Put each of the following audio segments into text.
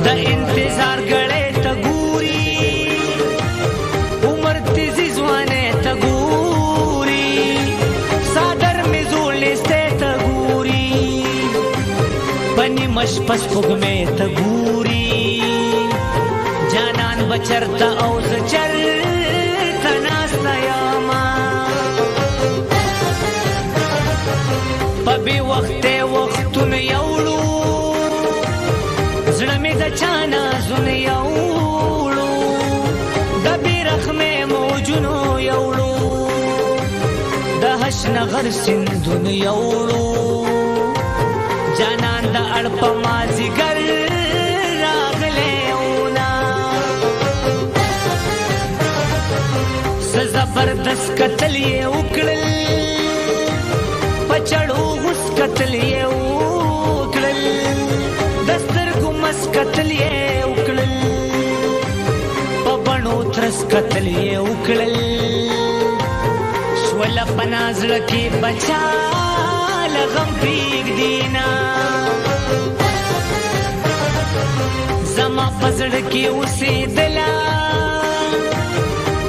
د انتظار غړې ته ګوري عمر تیزی ځوانه ته ګوري صادر می زولسته ته ګوري بني مش پس پګمه ته ګوري جانان بچرتا او زچر تناستا یاما پبی وختون یوړو زړه می د چانا زون یوړو د بیرخمه موجونو یوړو د حشنغر سندون یوړو جانان د اړپ مازیګر راغله اونا زبردست قتل یې وکړل پچړو غس قتل یې وکړل دستر ګمس قتل یې وکړل په بڼو ترس قتل یې وکړل شول پنازړ کې بچا لغم پیګ دینا زما پزړ کې اوسې دلا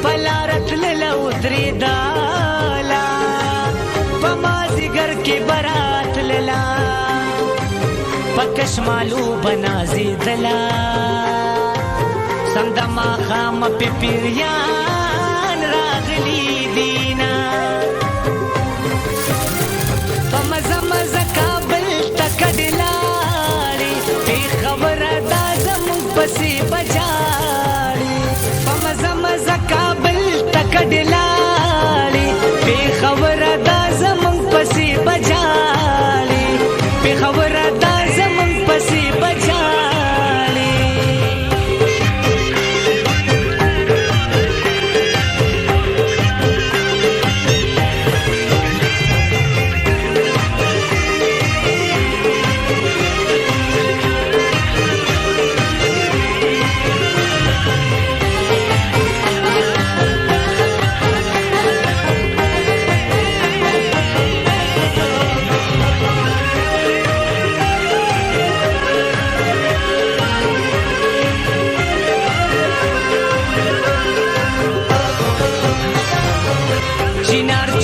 پلارت للو درې دالا پمازیګر کې برات للا پکشمالو بنازي دلا سمدما خام په پیریان راغلي دینا پمزه کابل تکډلاري په خبره دا زموږ پسې بجاړي پمزه کابل تکډلاري په خبره دا زموږ پسې بجاړي په خبره دا زموږ پسې بجاړي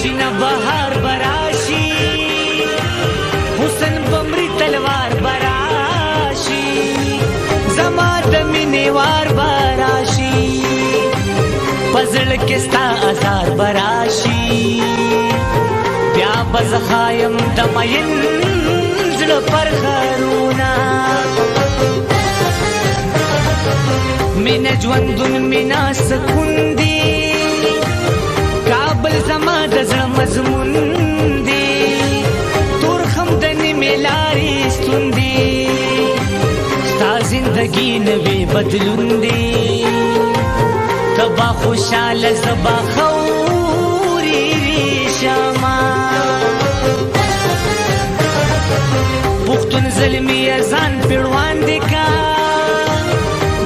چینا بهار براشي حسن بمری تلوار براشي زما د مینې وار براشي پزړ کې ستا آزار براشي بیا بزخایم د مین زړه پر خرونا مینا ژوندون مینا سکون دی کابل زما د زړه مضمون دی تور خمدنې ملاري ستوندي ستا زندگی نوې بدلون دی تبا خوشاله زبا خوري ریشما پښتون زلمی ځان پیړوان دی کا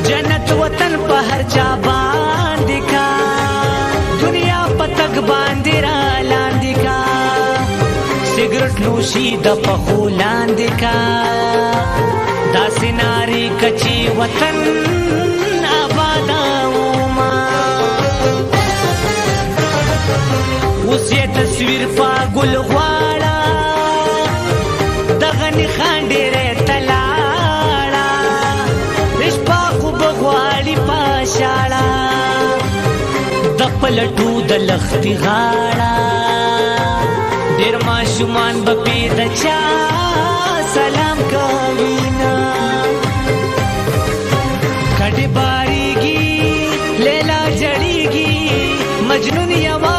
جنت وطن په هر چا باندې کا دنیا پتک باندې را لاندې کا سیګریټ نوشي د پخو لاندې کا دا سیناري کچي وطن آباداوما اوس یې تصویر په ګل غواړه دغه نښان ډېرې تلاړه رشپا خو به غواړي په شاړه د پلټو د لختي غاړه ډېر ماشومان به پې د چا سلام کوينا کډې باریږي لیلا جړیږي مجنون یوا